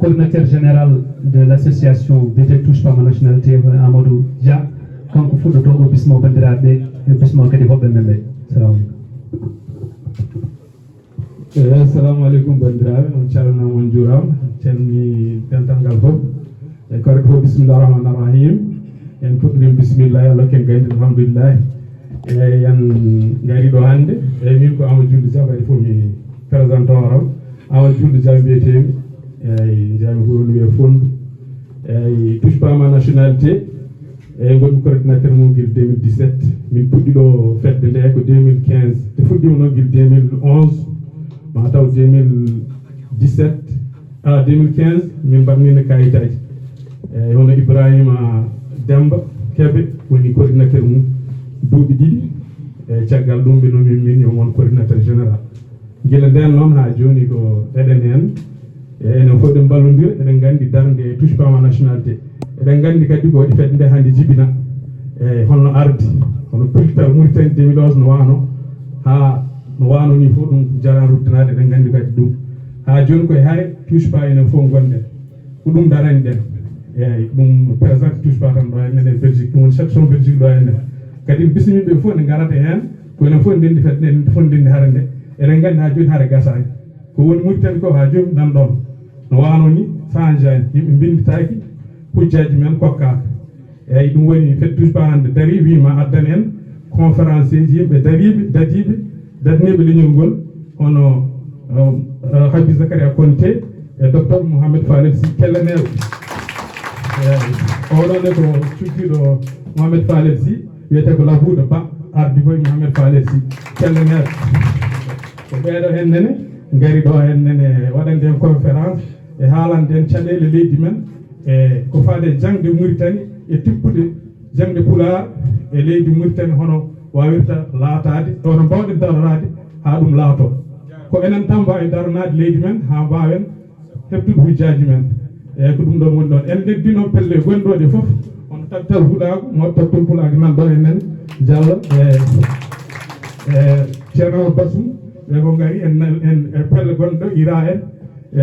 coordinateur général de l'association BT Touche pas ma nationalité Amadou Dia kanko fuɗɗoto o bismo bandiraɓe e bismo kadi hoɓɓe men ɓe. Salamu aleykum. Assalamu alaikum bandiraɓe, on calminama on juurama, calmini dental ngal fof e kadi fof bisimillahi rahmani rahim. En puɗɗorima bisimillahi Allah ken gaydi alhamdulillahi. Eyyi en gari ɗo hannde eyyi min ko Amadou Julde Dia kadi fof mi présente oram Amadou Julde Dia mbiyetemi eyyi jami huuɗo wiye Fondu eyyi touche pas ma nationalité eyyi gonmi coordinateur mum guila 2017 min puɗɗi ɗo fedde nde ko 2015 te fuɗɗima noon guila 2011 ma taw 2017 2015 min mbaɗnino kayitaji eyyi hono Ibrahima Demba Kebe woni coordinateur mum duuɓi ɗiɗi e caggal ɗum ɓe nomin min yo won coordinateur général guila nden noon ha joni ko eɗen hen enen fof ɗen ballodira eɗen gandi darde touche pas ma nationalité eɗen gandi kadi ko waɗi fedde nde hannde jibina e holno ardi hono piltal Mauritanie 2011 no wano ha no wano ni fof ɗum jaran ruttinade eɗen gandi kadi ɗum ha joni koye hay touche pas enen fof gonɗen ko ɗum darani ɗen eyyi ɗum présente touche pas tan ɗo hennen e Belgique ɗum woni section Belgique ɗo hennen kadi bisimiɓe fof ne garata hen ko enen fof ndendi fedde enen fof ndendi hara nde eɗen gandi ha joni haara gasani ko woni Mauritanie ko ha joni nan ɗon no wano ni changeani yimɓe binditaki hujjaji men kokkaka eyyi ɗum woni fedde touche pas hande dari wima addani en conférence ji yimɓe dadiɓe dadaniɓe leñol ngol hono Habib Zakaria Konté e docteur Mouhamed Falel Sy kellaneɗo eyyi oɗon ne ko cuddiɗo Mouhamed Falel Sy wiyete ko Labouɗo Ba ardi koye Mouhamed Falel Sy kellaneɗo ko ɓeeɗo hennene gari ɗo hennene waɗande en conférence e haalande en caɗele leydi men e ko faade jangde Mauritanie e tippude jangde Pulaar e leydi Mauritanie hono wawirta laatade hono mbawɗen darorade ha ɗum laato ko enen tan mbawi daronade leydi men ha mbawen hebtude hujjaji men eyyi ko ɗum ɗon woni ɗon en leddi noon pelle gonɗoɗe foof on tabtal huuɗago mo tabtal pulago nan ɗo hennene Diallo e ceerno Basum ɓe ko gari en pelle gonɗo ira en e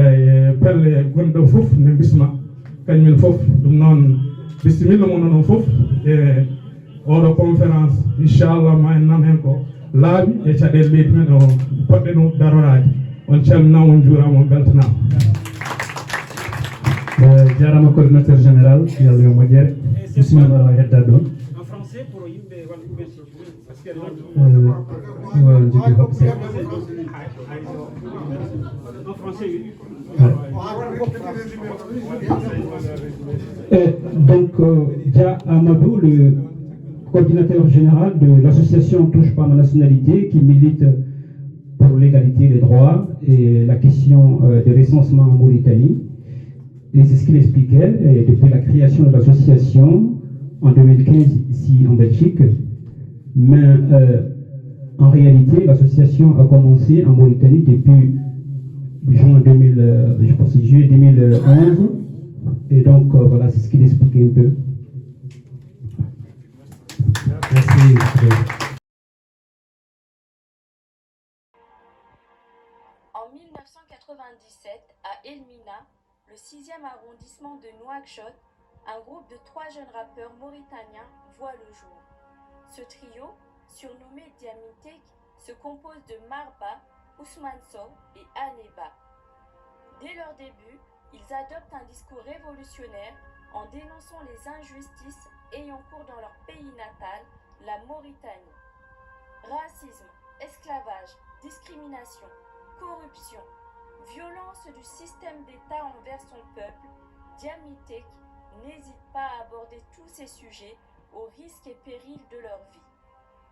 pelle gonɗo foof ne bisma kañumen foof ɗum noon bisimilla mo noon foof e oɗo conférence inchallah ma en nan hen ko laaɓi e caɗele leydi men o poɗɗe no darorade on calminama on juurama on beltanama jarama coordinateur général yallah yo moƴƴere bisimilla wawa heddade ɗon jogui hoɓɓe seeɗa donc Dia Amadou, le coordinateur général de l'association Touche pas ma nationalité qui milite pour l'égalité des droits et la question de recensement en Mauritanie. Et c'est ce qu'il expliquait depuis la création de l'association en 2015 ici en Belgique. Mais en réalité, l'association a commencé en Mauritanie depuis juillet 2011. Et donc voilà, c'est ce qu'il expliquait un peu. Merci. En 1997, à Elmina, le 6e arrondissement de Nouakchott, un groupe de 3 jeunes rappeurs mauritaniens voit le jour. Ce trio, surnommé Diamitek, se compose de Marba, Ousmane Sow et Aneba. Dès leur début, ils adoptent un discours révolutionnaire en dénonçant les injustices ayant cours dans leur pays natal, la Mauritanie. Racisme, esclavage, discrimination, corruption, violence du système d'État envers son peuple, Diamitek n'hésite pas à aborder tous ces sujets au risque et péril de leur vie.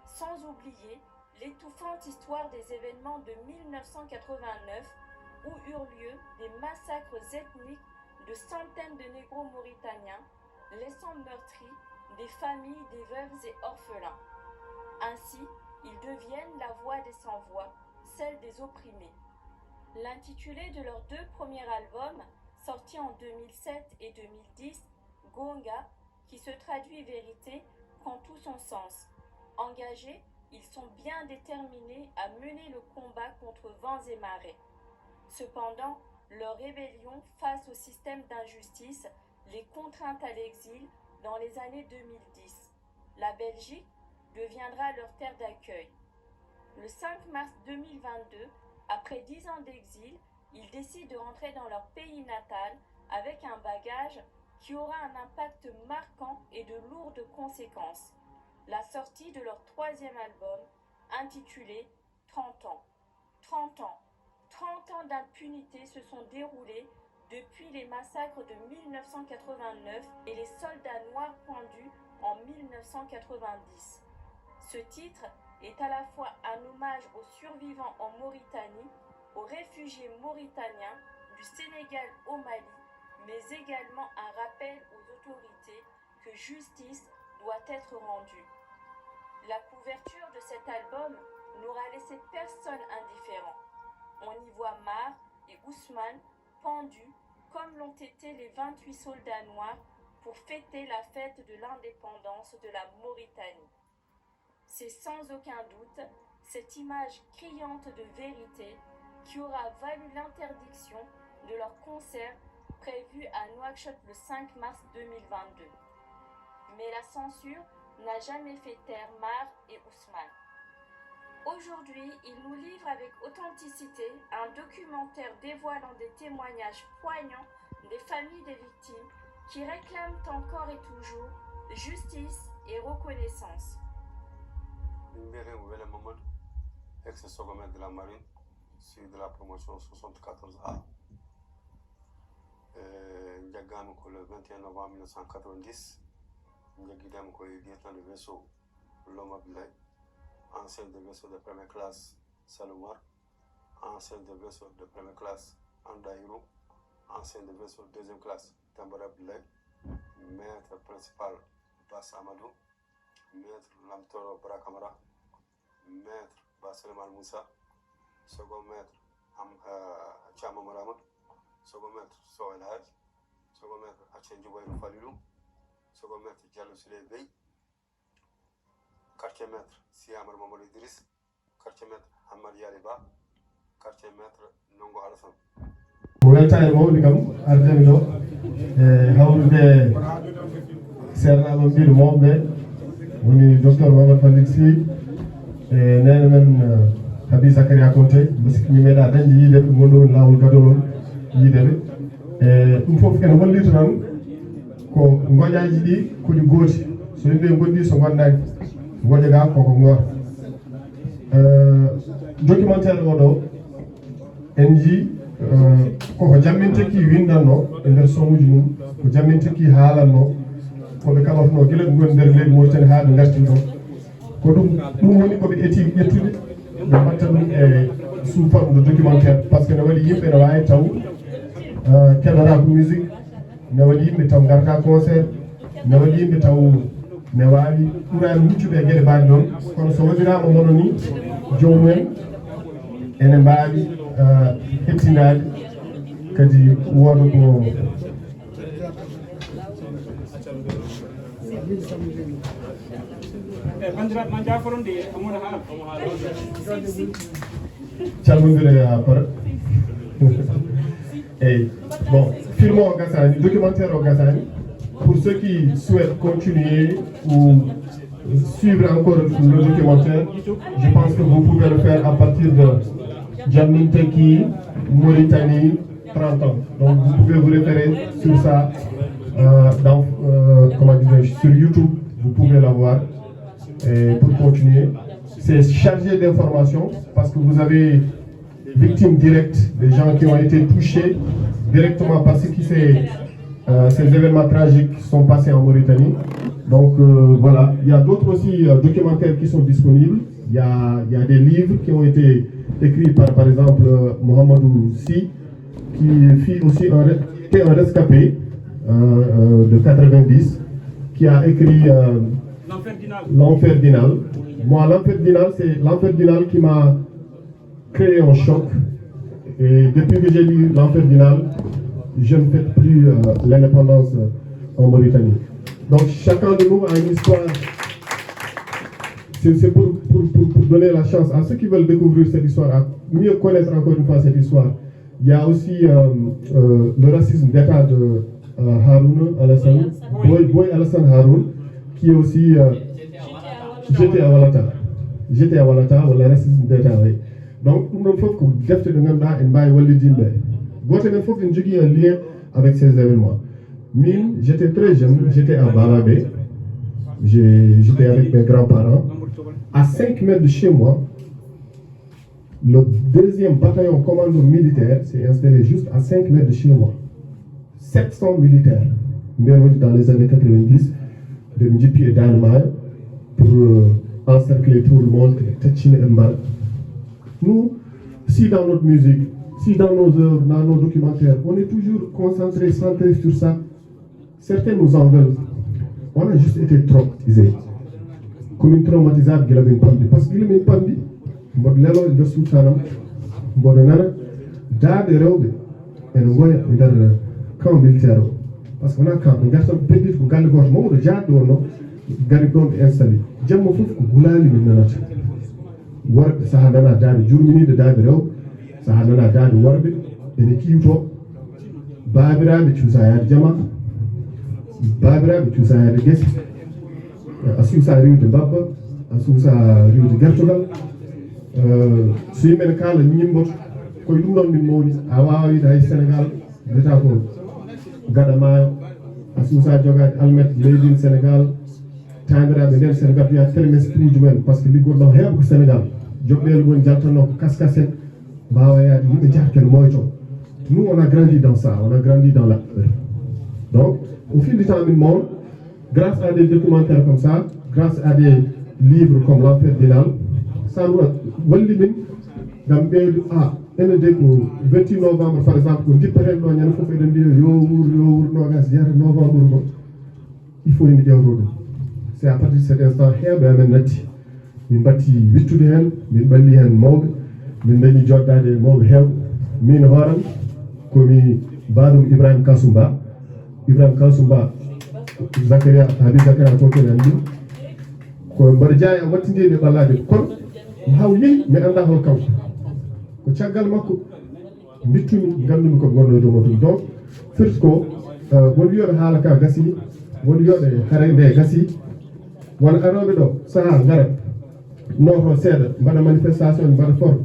Sans oublier l'étouffante histoire des événements de 1989 où eurent lieu des massacres ethniques de centaines de négros mauritaniens, laissant meurtris des familles, des veuves et orphelins. Ainsi, ils deviennent la voix des sans-voix, celle des opprimés. L'intitulé de leurs 2 premiers albums, sortis en 2007 et 2010, Gonga, qui se traduit vérité, prend tout son sens. Engagés, ils sont bien déterminés à mener le combat contre vents et marées. Cependant, leur rébellion face au système d'injustice, les contraintes à l'exil dans les années 2010. La Belgique deviendra leur terre d'accueil. Le 5 mars 2022, après 10 ans d'exil, ils décident de rentrer dans leur pays natal avec un bagage qui aura un impact marquant et de lourdes conséquences. La sortie de leur 3e album, intitulé 30 ans. 30 ans. 30 ans d'impunité se sont déroulés depuis les massacres de 1989 et les soldats noirs pendus en 1990. Ce titre est à la fois un hommage aux survivants en Mauritanie, aux réfugiés mauritaniens, du Sénégal au Mali, mais également un rappel aux autorités que justice doit être rendue. La couverture de cet album n'aura laissé personne indifférent. On y voit Mar et Ousmane pendus comme l'ont été les 28 soldats noirs pour fêter la fête de l'indépendance de la Mauritanie. C'est sans aucun doute cette image criante de vérité qui aura valu l'interdiction de leur concert prévu à Nouakchott le 5 mars 2022. Mais la censure n'a jamais fait taire Mar et Ousmane. Aujourd'hui, ils nous livrent avec authenticité un documentaire dévoilant des témoignages poignants des familles des victimes qui réclament encore et toujours justice et reconnaissance. Ex-secondaire de la marine, sur de la promotion 74A. Ndiagano le 21 novembre 1990, Ndiagidam ko lieutenant de vaisseau Loma Bilay, ancien de vaisseau de première classe Salomar, ancien de vaisseau de première classe Andaïro, ancien de vaisseau de deuxième classe Tambara Bilay, maître principal Bass Amadou, maître Lamtoro Brakamara, maître Basselman Moussa, second maître Chama Marama, second maître Soel Haj, second maître Achen Djoubaïrou Falilou, second maître Diallo Souley, quartier maître Siamar Mamadou Idriss, quartier maître Hamad Yariba, quartier maître Nongo Alassane. Weltare mawɗi kam ardemi ɗo e hawrude sernaɓe mbiɗo mawɓe woni docteur Mamadou Falik Sy e nene men Habi Zakaria Konté misikki mi meeɗa dañde yiideɓe gonɗo woni lawol gadorol yiideɓe e ɗum foof ene wallita tan ko goƴaji ɗi koɗi gooti so yimɓe goɗɗi so gondaki goƴa ga koko goota documentaire oɗo en jii koko jammin tekki windanno e nder somuji mum ko jammin tekki haalanno koɓe kaɓatno guila ɓe goni nder leydi Mauritanie haa ɓe garti ɗo ko ɗum woni koɓe eti ƴettude ɓe mbatta ɗum e sous forme de documentaire par ce que ne waɗi yimɓe ne wawi taw keɗora ko musique ne waɗi yimɓe taw garta concert ne waɗi yimɓe taw ne wawi ɓurani muccuɓe e gueɗe mbaɗi ɗon kono so waɗirama mono ni jomumen ene mbawi hettinade kadi wooda ko calmodire para et bon film o gasani documentaire o gasani pour ceux qui souhaitent continuer ou suivre encore le documentaire, je pense que vous pouvez le faire à partir de Djammin Tekki, Mauritanie, 30 ans. Donc vous pouvez vous référer sur ça, sur YouTube, vous pouvez la voir. Et pour continuer, c'est chargé d'informations parce que vous avez des victimes directes, des gens qui ont été touchés directement par ce qui ces événements tragiques sont passés en Mauritanie. Donc voilà, il y a d'autres aussi documentaires qui sont disponibles. Il y a des livres qui ont été écrits par exemple Mohamedou Sy, qui fut aussi un rescapé de 90, qui a écrit L'Enfer d'Inal. Moi, L'Enfer d'Inal qui m'a créé un choc. Et depuis que j'ai lu L'Enfer d'Inal, je ne fais plus l'indépendance en Mauritanie. Donc chacun de nous a une histoire. C'est pour donner la chance à ceux qui veulent découvrir cette histoire, à mieux connaître encore une fois cette histoire, Il y a aussi le racisme d'État de Haroun Alassane, Boy Alassane Haroun, qui est aussi j'étais à Walata, ou le racisme d'État. Donc, nous avons fait que defte de nganda en baye walli dimbe. Gote men fof en jogi un lien avec ces événements. Mine, j'étais très jeune, j'étais à Balabé. J'étais avec mes grands-parents. À 5 mètres de chez moi, le 2e bataillon commando militaire s'est installé juste à 5 mètres de chez moi. 700 militaires, dans les années 90, de Ndjipi et d'Anemaï, pour encercler tout le monde, Tachine et Mbal. Nous, si dans notre musique, si dans nos œuvres, dans nos documentaires, on est toujours concentré, centré sur ça, certains nous en veulent. On a juste été traumatisés. Comme une traumatisable qui avait une pandémie. Parce qu'il y a une pandémie, on a de soutien, on a d'ade rewbe, et on voit un camp militaire. Parce qu'on a un camp, on a un petit peu de gauche, on a déjà installé. J'aime beaucoup que vous l'ayez warɓe saha nana daade jurminide daade rewɓe saha nana daade worɓe ene kiwto baabiraɓe cuusa yaade jama baabiraɓe cuusa yaade gese a suusa riwde mbabba a suusa riwde gertogal so yimɓe ne kaala ñimboto koye ɗum ɗon min mawni a wawa wiide hay Sénégal wiyata ko gaɗa maayo a suusa jogade almet leydi Sénégal taniraɓe nder Sénégal wiya trimestre uji men par ce que liggoɗo heeɓa ko Sénégal joɓɓele woni jaltanno ko kaskasen mbawa yaade yimɓe jahata kene moyto. Nous on a grandi dans ça, on a grandi dans la peur. Donc au fil du temps min mawn grâce à des documentaires comme ça, grâce à des livres comme l'Enfer d'Inal, ça nous walli min ngam ɓeydu ene de ko 28 novembre par exemple ko dippaten ɗo ñande fof eɗen mbiya yo wuur nogas jeyata novembre ko il faut yimɓe ƴewto ɗum. C'est à partir de cet instant heɓe amen natti min batti wittude hen min ɓalli hen mawɓe min dañi joddade e mawɓe hewɓe min hooram komi baɗum Ibrahima Kasumba Zakaria Habib Zakaria token andi ko mbaɗa jeeya e wattindede e ɓallade kono mi haw yehi mi anda hol kanko ko caggal makko bittumi gandumi ko gonno e dow muɗum. Donc firti ko won wiyoɓe haala ka gasi won wiyoɓe haare nde gasi wona aroɓe ɗo saha gara noto seeɗa mbaɗa manifestation mbaɗa forme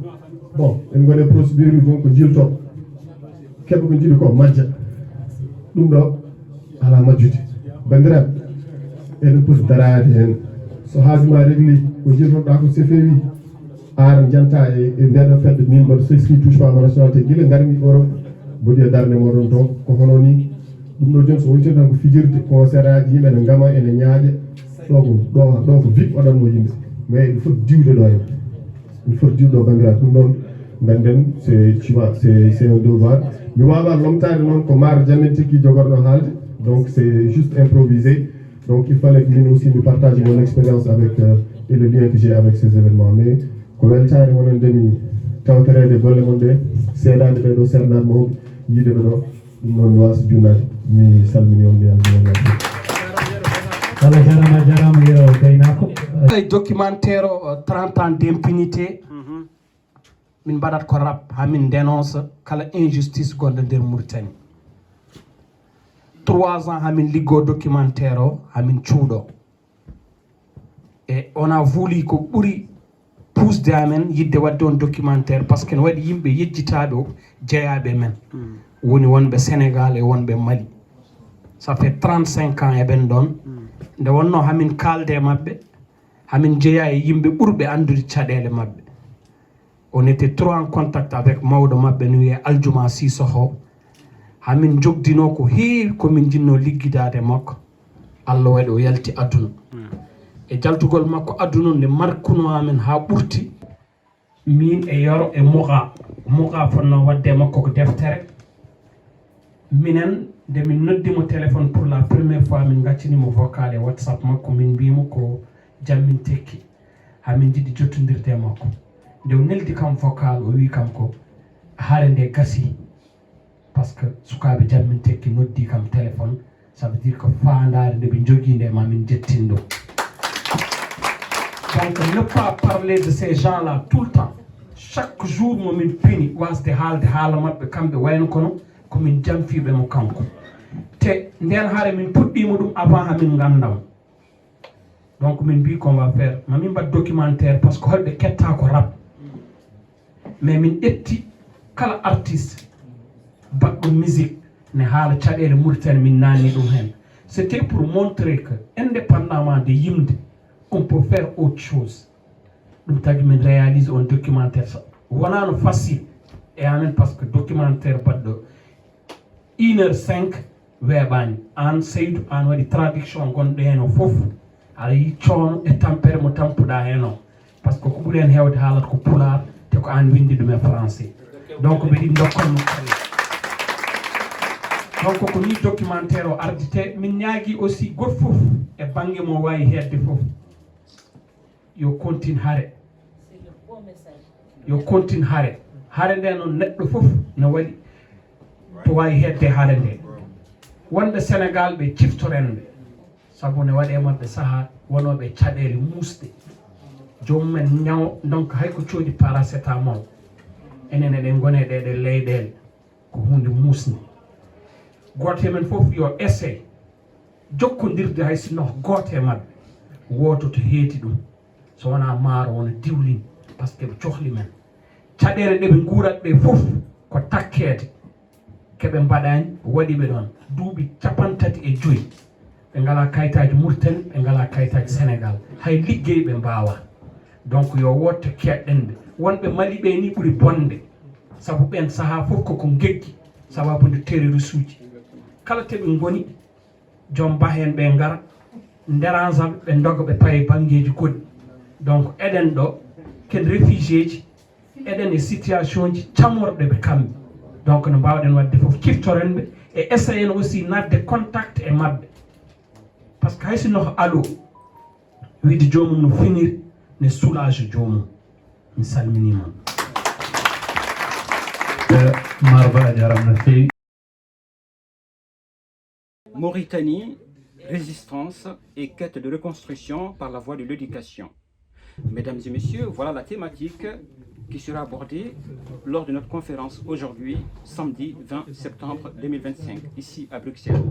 bon en gone procédure uji ko jilto keɓe ko jiiɗi ko majja ɗum ɗo ala majjude bandiraɓe eɗen poti darade hen so haajuma régli ko jiltoɗa ko so feewi ar janta e ndeɗo fedde min mbaɗa soski touche pas ma nationalité guila garmi Europe mboɗi e darde moɗon to ko hono ni ɗum ɗo joni so wonti tan ko fijirde concert aji yimɓe ne gama ene ñaaƴe ɗo ko vip waɗanno yimɓe mais il faut diwde ɗo hen il faut diwde ɗo bandiraɓe ɗum ɗon ganden c'est un devoir mi wawa lomtade noon ko Mara Diamen Tekki jogorɗo haalde donc c'est juste improvisé donc il fallait que min aussi mi partage mon expérience avec et le lien que j'ai avec ces événements mais ko weltare wonandemi tawtorede golle mon ɗe seeɗade ɓeɗo sernaɓe mawɓe yiideɓe ɗo ɗum noon mi wasa junnade mi salmini on mi Allah jarama yero gaynako documentaire 30 ans d'impunité min mbaɗat ko rap hamin dénonce kala injustice gonɗo nder Mauritanie 3 ans hamin liggo documentaire o hamin cuuɗo e on a voulu ko ɓuuri pusde amen yidde wadde on documentaire par ce que ne waɗi yimɓe yejjitaɓe o jeeyaɓe men woni wonɓe Sénégal e wonɓe Mali ça fait 35 ans eɓen ɗon nde wonno hamin kalde e mabɓe hamin jeeya e yimɓe ɓurɓe andude caɗele mabɓe. On était trop en contact avec mawɗo mabɓe no wiye Aljuma Sissoko hamin jogdino ko heewi komin jinno liggidade makko Allah waɗi o yalti aduna e jaltugol makko aduna nde markuno amen ha ɓurti min e Yoro e Muqa fonno wadde makko ko deftere minen nde min noddimo téléphone pour la première fois min gaccinimo vocal e WhatsApp makko min mbimo ko jammin tekki hamin jiɗi jottodirde e makko nde o neldi kam vocal o wi kam ko haare nde gasi par ce que sukaɓe jammin tekki noddi kam téléphone ça veut dire que fandare nde ɓe jogui nde mamin jettin ɗum. Donc ne pas parler de ces gens là tout le temps chaque jour momin pini wasde haalde haala maɓɓe kamɓe wayno kono komin jamfiɓe mo kanko te nden haare min puɗɗima ɗum avant hamin gandam donc min mbi qu'on va faire mamin mbat documentaire par ce que holɓe ketta ko rap mais min ƴetti kala artiste baɗɗo musique ne haala caɗele Mauritanie min nanni ɗum hen c'était pour montrer que indépendamment de yimde on peut faire autre chose ɗum tagi min réalise on documentaire sa wonano facile e amen par ce que documentaire baɗɗo 1h05 weeɓani an Seydou an waɗi traduction gonɗo hen o foof aɗa yi coono e tampere mo tampuɗa hen o par ce que ko ɓuuri hen hewde haalata ko pular te ko an windi ɗum e français donc ɓeɗi dokkanno kala donc ko ni documentaire o ardi te min ñaagui aussi goto foof e banggue mo wawi hedde foof yo continue haare yo continue haare nde noon neɗɗo foof ne waɗi to wawi hedde haare nde wonɓe Sénégal ɓe ciftorenɓe saabu ne waɗe mabɓe saaha wonoɓe caɗele musɗe jomumen ñaw donc hay ko coodi paracétamol enen eɗen gone ɗeɗe leyɗele ko hunde musde goto men foof yo essaye jokkodirde hay sinno goto e mabɓe woto to heeti ɗum so wona maaro wona diwlin par ce que ɓe cohli men caɗele ɗe ɓe guurat ɓe foof ko takkede keɓe mbaɗani waɗiɓe ɗon duuɓi 35 ɓe ngala kayitaji Mauritanie ɓe ngala kayitaji Sénégal hay liggey ɓe mbawa donc yo wotto keɗɗenɓe wonɓe Mali ɓe ni ɓuuri bonde saabu ɓen saaha foof koko geggi sababude terroriste uji kala teɓe goni joom ba hen ɓe gara dérangeaɓe ɓe doga ɓe paye banggueji goɗɗi donc eɗen ɗo ken réfugié ji eɗen e situation ji camorɗe ɓe kamɓe donc no mbawɗen wadde foof ciftorenɓe e essayen aussi nadde contact e mabɓe par ce que hay sinno alo wiide jomum no finiri ne soulage jomum mi salminima Marba a jaram no fewi. Mauritanie, résistance et quête de reconstruction par la voie de l'éducation. Mesdames et messieurs, voilà la thématique qui sera abordée lors de notre conférence aujourd'hui, samedi 20 septembre 2025, ici à Bruxelles.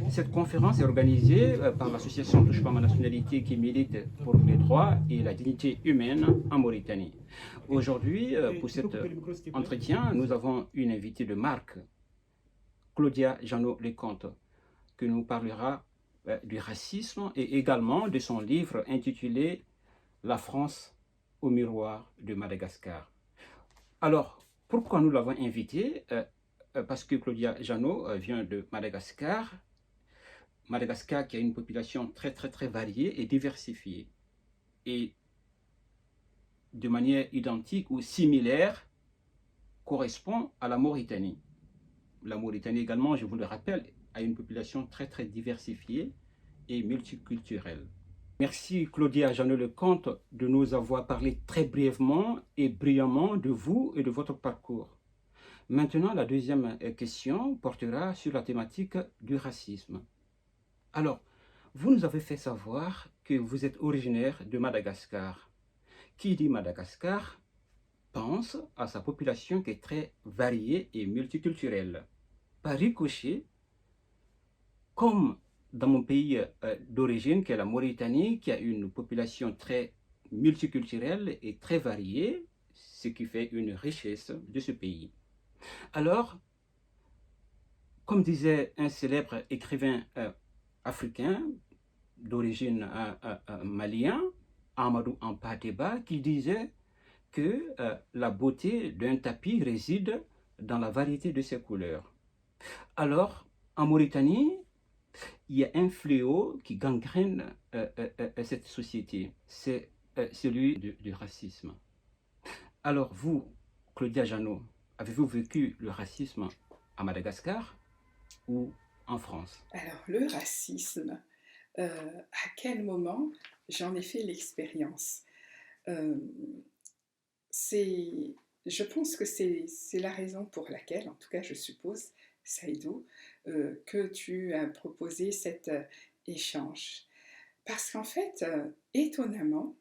Cette conférence est organisée par l'association Touche pas ma nationalité qui milite pour les droits et la dignité humaine en Mauritanie. Aujourd'hui, pour cet entretien, nous avons une invitée de marque, Claudia Janot-Leconte, qui nous parlera du racisme et également de son livre intitulé « La France au miroir de Madagascar ». Alors, pourquoi nous l'avons invitée? Parce que Claudia Janot vient de Madagascar. Madagascar qui a une population très variée et diversifiée. Et de manière identique ou similaire, correspond à la Mauritanie. La Mauritanie également, je vous le rappelle, a une population très diversifiée et multiculturelle. Merci Claudia Janot-Leconte de nous avoir parlé très brièvement et brillamment de vous et de votre parcours. Maintenant, la deuxième question portera sur la thématique du racisme. Alors, vous nous avez fait savoir que vous êtes originaire de Madagascar. Qui dit Madagascar pense à sa population qui est très variée et multiculturelle. Par ricochet, comme dans mon pays d'origine, qui est la Mauritanie, qui a une population très multiculturelle et très variée, ce qui fait une richesse de ce pays. Alors, comme disait un célèbre écrivain africain d'origine malien, Amadou Hampâté-Bâ, qui disait que la beauté d'un tapis réside dans la variété de ses couleurs. Alors, en Mauritanie, il y a un fléau qui gangrène cette société, c'est celui du racisme. Alors vous, Claudia Janot, avez-vous vécu le racisme à Madagascar ou en France? Alors, le racisme, à quel moment j'en ai fait l'expérience? Je pense que c'est la raison pour laquelle, en tout cas je suppose, Saïdou, que tu as proposé cet échange. Parce qu'en fait, étonnamment,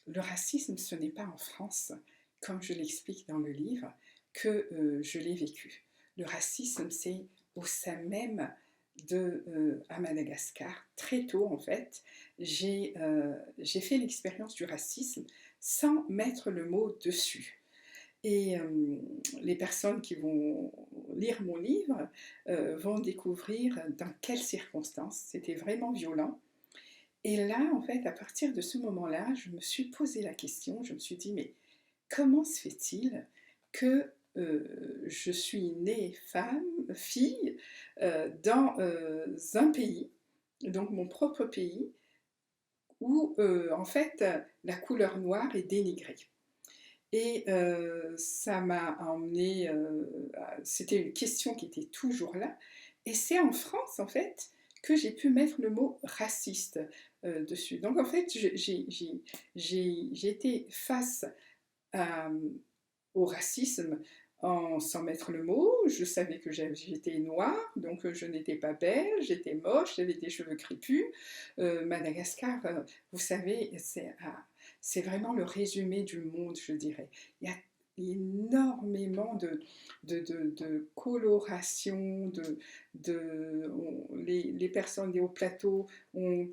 le racisme, ce n'est pas en France, comme je l'explique dans le livre, que je l'ai vécu. Le racisme, c'est au sein même à Madagascar. Très tôt, en fait, j'ai fait l'expérience du racisme sans mettre le mot dessus. Et les personnes qui vont lire mon livre vont découvrir dans quelles circonstances. C'était vraiment violent. Et là, en fait, à partir de ce moment-là, je me suis posé la question, je me suis dit, mais comment se fait-il que je suis née fille, dans un pays, donc mon propre pays, où en fait la couleur noire est dénigrée. Et ça m'a emmené, c'était une question qui était toujours là, et c'est en France en fait que j'ai pu mettre le mot raciste dessus. Donc en fait j'ai été face au racisme sans mettre le mot. Je savais que j'étais noire, donc je n'étais pas belle, j'étais moche, j'avais des cheveux crépus. Madagascar, vous savez, c'est vraiment le résumé du monde, je dirais. Il y a énormément de coloration, les personnes des hauts plateaux ont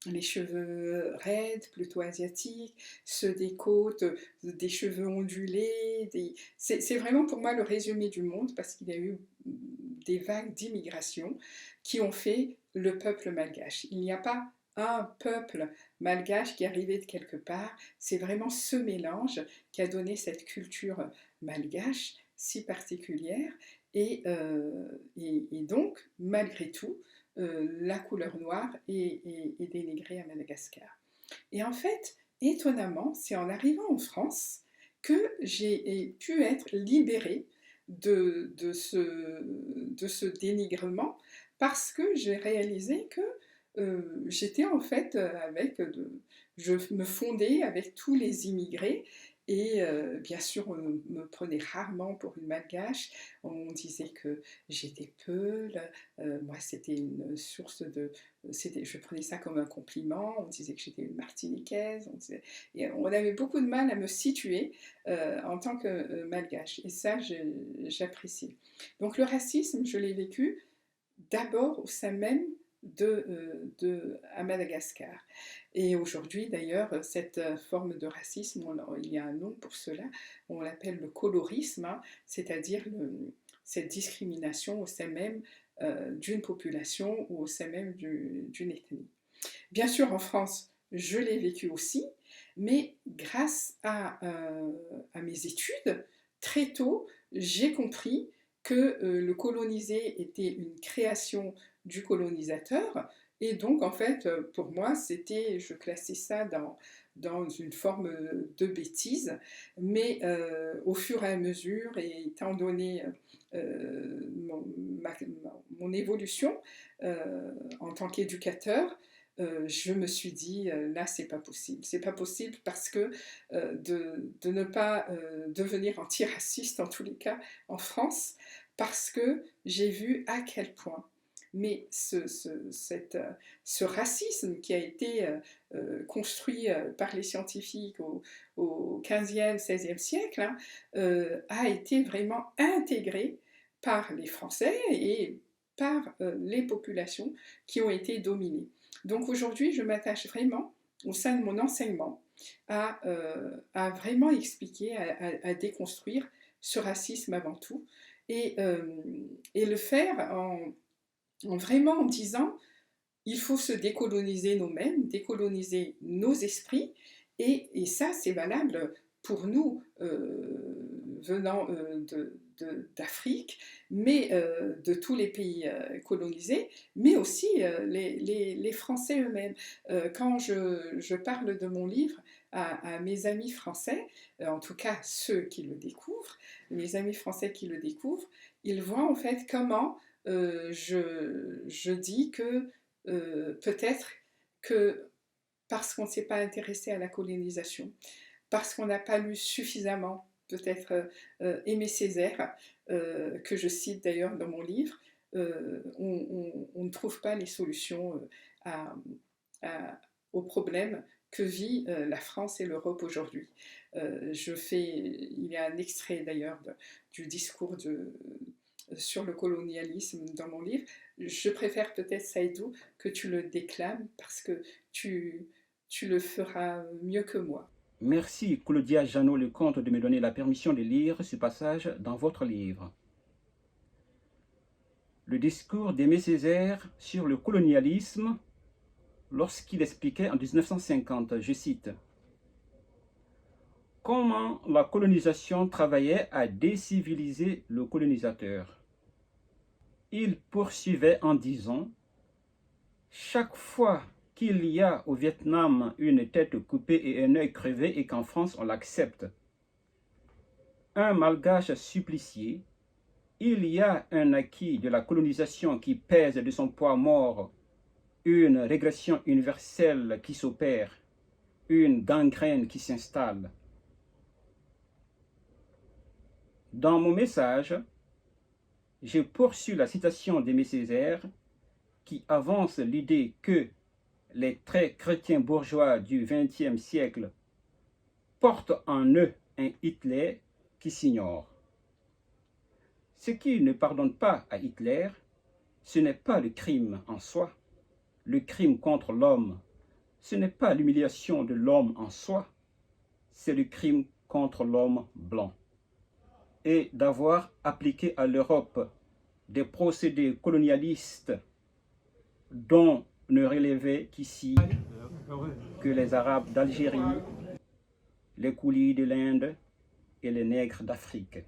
les cheveux raides, plutôt asiatiques, ceux des côtes, des cheveux ondulés. C'est vraiment pour moi le résumé du monde parce qu'il y a eu des vagues d'immigration qui ont fait le peuple malgache. Il n'y a pas un peuple malgache qui est arrivé de quelque part, c'est vraiment ce mélange qui a donné cette culture malgache si particulière et donc, malgré tout, la couleur noire est dénigrée à Madagascar. Et en fait, étonnamment, c'est en arrivant en France que j'ai pu être libérée de ce dénigrement parce que j'ai réalisé que j'étais en fait je me fondais avec tous les immigrés et bien sûr on me prenait rarement pour une malgache, on disait que j'étais peule, moi c'était une source je prenais ça comme un compliment, on disait que j'étais une martiniquaise, et on avait beaucoup de mal à me situer en tant que malgache, et ça j'apprécie. Donc le racisme, je l'ai vécu d'abord au sein même à Madagascar. Et aujourd'hui, d'ailleurs, cette forme de racisme, il y a un nom pour cela, on l'appelle le colorisme, hein, c'est-à-dire cette discrimination au sein même d'une population ou au sein même d'une ethnie. Bien sûr, en France, je l'ai vécu aussi, mais grâce à mes études, très tôt, j'ai compris que le colonisé était une création du colonisateur, et donc en fait pour moi je classais ça dans une forme de bêtise, mais au fur et à mesure, et étant donné mon évolution en tant qu'éducateur, je me suis dit, là, c'est pas possible parce que de ne pas devenir antiraciste, en tous les cas, en France, parce que j'ai vu à quel point, mais ce racisme qui a été construit par les scientifiques au 15e, 16e siècle, hein, a été vraiment intégré par les Français et par les populations qui ont été dominées. Donc aujourd'hui, je m'attache vraiment, au sein de mon enseignement, à vraiment expliquer, à déconstruire ce racisme avant tout, et le faire vraiment en disant, il faut se décoloniser nous-mêmes, décoloniser nos esprits, et ça c'est valable pour nous venant d'Afrique, mais de tous les pays colonisés, mais aussi les Français eux-mêmes. Quand je parle de mon livre à mes amis français, en tout cas ceux qui le découvrent, mes amis français qui le découvrent, ils voient en fait comment je dis que peut-être que parce qu'on ne s'est pas intéressé à la colonisation, parce qu'on n'a pas lu suffisamment peut-être Aimé Césaire, que je cite d'ailleurs dans mon livre, on ne trouve pas les solutions aux problèmes que vit la France et l'Europe aujourd'hui. Il y a un extrait d'ailleurs du discours sur le colonialisme dans mon livre. Je préfère peut-être, Saïdou, que tu le déclames parce que tu le feras mieux que moi. Merci Claudia Janot-Lecomte de me donner la permission de lire ce passage dans votre livre. Le discours d'Aimé Césaire sur le colonialisme lorsqu'il expliquait en 1950, je cite, « Comment la colonisation travaillait à déciviliser le colonisateur. Il poursuivait en disant « Chaque fois qu'il y a au Vietnam une tête coupée et un œil crevé et qu'en France on l'accepte, un malgache supplicié, il y a un acquis de la colonisation qui pèse de son poids mort, une régression universelle qui s'opère, une gangrène qui s'installe. » Dans mon message, je poursuis la citation d'Aimé Césaire qui avance l'idée que les traits chrétiens bourgeois du XXe siècle portent en eux un Hitler qui s'ignore. Ce qui ne pardonne pas à Hitler, ce n'est pas le crime en soi. Le crime contre l'homme, ce n'est pas l'humiliation de l'homme en soi, c'est le crime contre l'homme blanc. Et d'avoir appliqué à l'Europe des procédés colonialistes dont ne relevaient qu'ici que les Arabes d'Algérie, les coulis de l'Inde et les nègres d'Afrique.